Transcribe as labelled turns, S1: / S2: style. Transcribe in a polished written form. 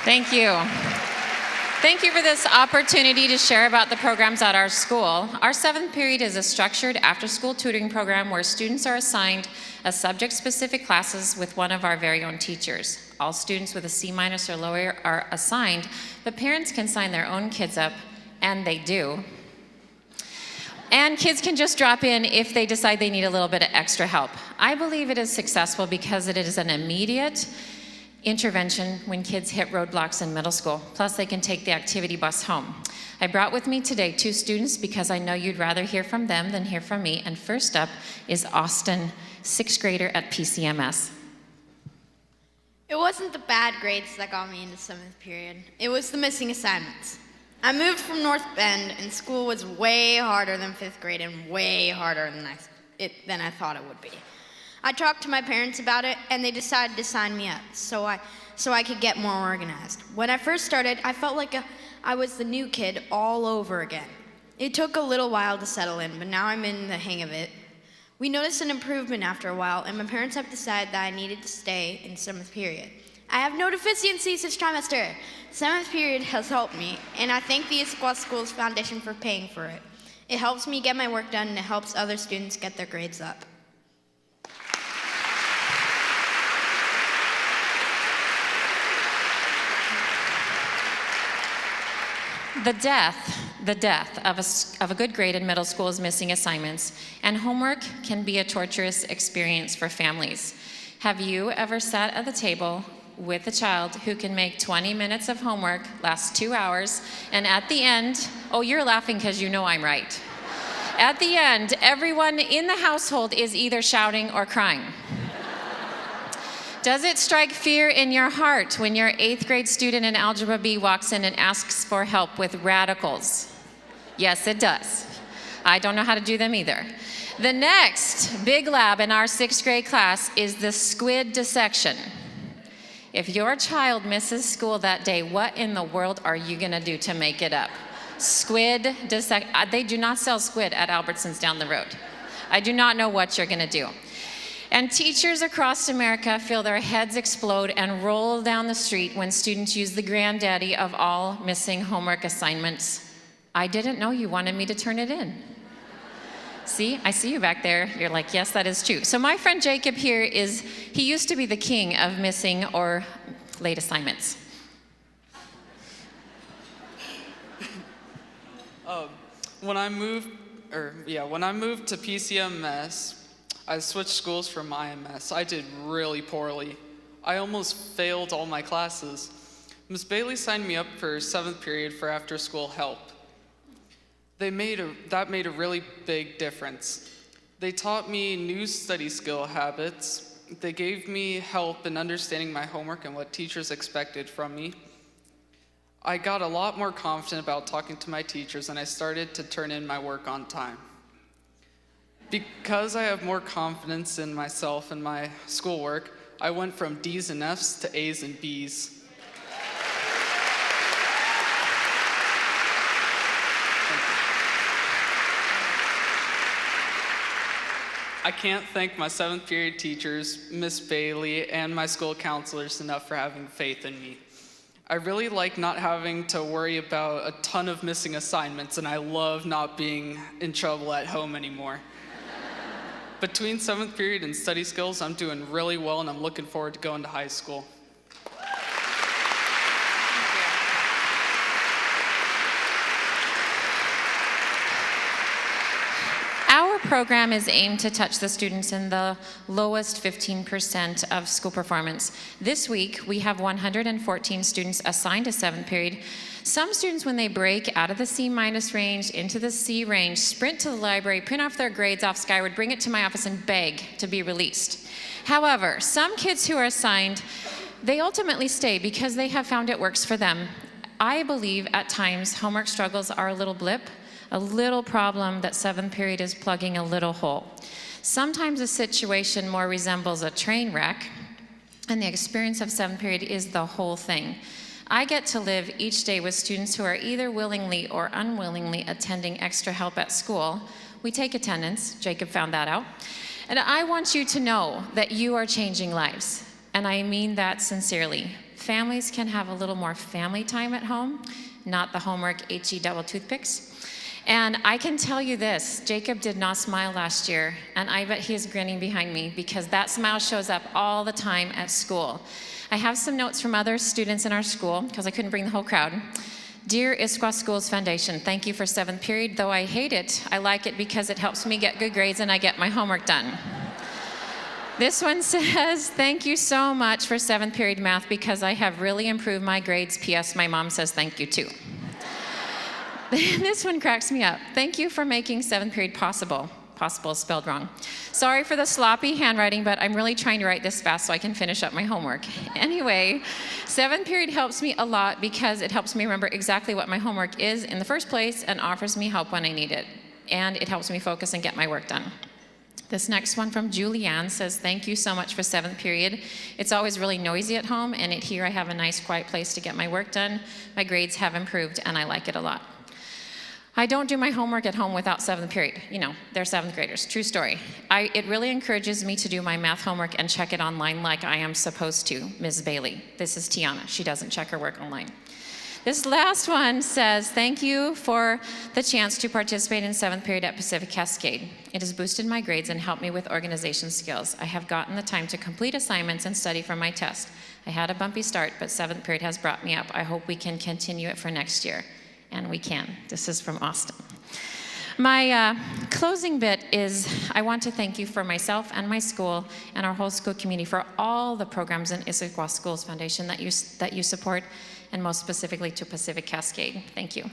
S1: Thank you. Thank you for this opportunity to share about the programs at our school. Our 7th period is a structured after-school tutoring program where students are assigned a subject-specific classes with one of our very own teachers. All students with a C- or lower are assigned, but parents can sign their own kids up, and they do. And kids can just drop in if they decide they need a little bit of extra help. I believe it is successful because it is an immediate intervention when kids hit roadblocks in middle school. Plus, they can take the activity bus home. I brought with me today 2 students because I know you'd rather hear from them than hear from me. And first up is Austin, 6th grader at PCMS.
S2: It wasn't the bad grades that got me into 7th period. It was the missing assignments. I moved from North Bend, and school was way harder than 5th grade and way harder than I thought it would be. I talked to my parents about it, and they decided to sign me up so I could get more organized. When I first started, I felt like I was the new kid all over again. It took a little while to settle in, but now I'm in the hang of it. We noticed an improvement after a while, and my parents have decided that I needed to stay in 7th period. I have no deficiencies this trimester. 7th period has helped me, and I thank the Issaquah Schools Foundation for paying for it. It helps me get my work done, and it helps other students get their grades up.
S1: The death of a good grade in middle school is missing assignments, and homework can be a torturous experience for families. Have you ever sat at the table with a child who can make 20 minutes of homework last 2 hours, and at the end, oh, you're laughing because you know I'm right. At the end, everyone in the household is either shouting or crying. Does it strike fear in your heart when your 8th grade student in Algebra B walks in and asks for help with radicals? Yes, it does. I don't know how to do them either. The next big lab in our 6th grade class is the squid dissection. If your child misses school that day, what in the world are you gonna do to make it up? Squid dissection. They do not sell squid at Albertsons down the road. I do not know what you're gonna do. And teachers across America feel their heads explode and roll down the street when students use the granddaddy of all missing homework assignments. I didn't know you wanted me to turn it in. See, I see you back there. You're like, yes, that is true. So my friend Jacob here he used to be the king of missing or late assignments.
S3: When I moved to PCMS, I switched schools from IMS. I did really poorly. I almost failed all my classes. Ms. Bailey signed me up for 7th period for after-school help. That made a really big difference. They taught me new study skill habits. They gave me help in understanding my homework and what teachers expected from me. I got a lot more confident about talking to my teachers, and I started to turn in my work on time. Because I have more confidence in myself and my schoolwork, I went from D's and F's to A's and B's. I can't thank my 7th period teachers, Miss Bailey, and my school counselors enough for having faith in me. I really like not having to worry about a ton of missing assignments, and I love not being in trouble at home anymore. Between 7th period and study skills, I'm doing really well, and I'm looking forward to going to high school.
S1: Our program is aimed to touch the students in the lowest 15% of school performance. This week, we have 114 students assigned to 7th period. Some students, when they break out of the C- range into the C range, sprint to the library, print off their grades off Skyward, bring it to my office, and beg to be released. However, some kids who are assigned, they ultimately stay because they have found it works for them. I believe at times homework struggles are a little blip, a little problem that 7th period is plugging a little hole. Sometimes a situation more resembles a train wreck, and the experience of 7th period is the whole thing. I get to live each day with students who are either willingly or unwillingly attending extra help at school. We take attendance, Jacob found that out. And I want you to know that you are changing lives, and I mean that sincerely. families can have a little more family time at home, not the homework HE double toothpicks. And I can tell you this, Jacob did not smile last year, and I bet he is grinning behind me because that smile shows up all the time at school. I have some notes from other students in our school because I couldn't bring the whole crowd. Dear Issaquah Schools Foundation, thank you for 7th period. Though I hate it, I like it because it helps me get good grades and I get my homework done. This one says, thank you so much for 7th period math because I have really improved my grades. P.S. My mom says thank you too. This one cracks me up. Thank you for making 7th period possible. Possible is spelled wrong. Sorry for the sloppy handwriting, but I'm really trying to write this fast so I can finish up my homework. Anyway, 7th period helps me a lot because it helps me remember exactly what my homework is in the first place and offers me help when I need it. And it helps me focus and get my work done. This next one from Julianne says, thank you so much for 7th period. It's always really noisy at home, and here I have a nice quiet place to get my work done. My grades have improved, and I like it a lot. I don't do my homework at home without 7th period. You know, they're 7th graders, true story. It really encourages me to do my math homework and check it online like I am supposed to, Ms. Bailey. This is Tiana, she doesn't check her work online. This last one says, thank you for the chance to participate in 7th period at Pacific Cascade. It has boosted my grades and helped me with organization skills. I have gotten the time to complete assignments and study for my test. I had a bumpy start, but 7th period has brought me up. I hope we can continue it for next year. And we can. This is from Austin. My closing bit is I want to thank you for myself and my school and our whole school community for all the programs in Issaquah Schools Foundation that you support, and most specifically to Pacific Cascade. Thank you.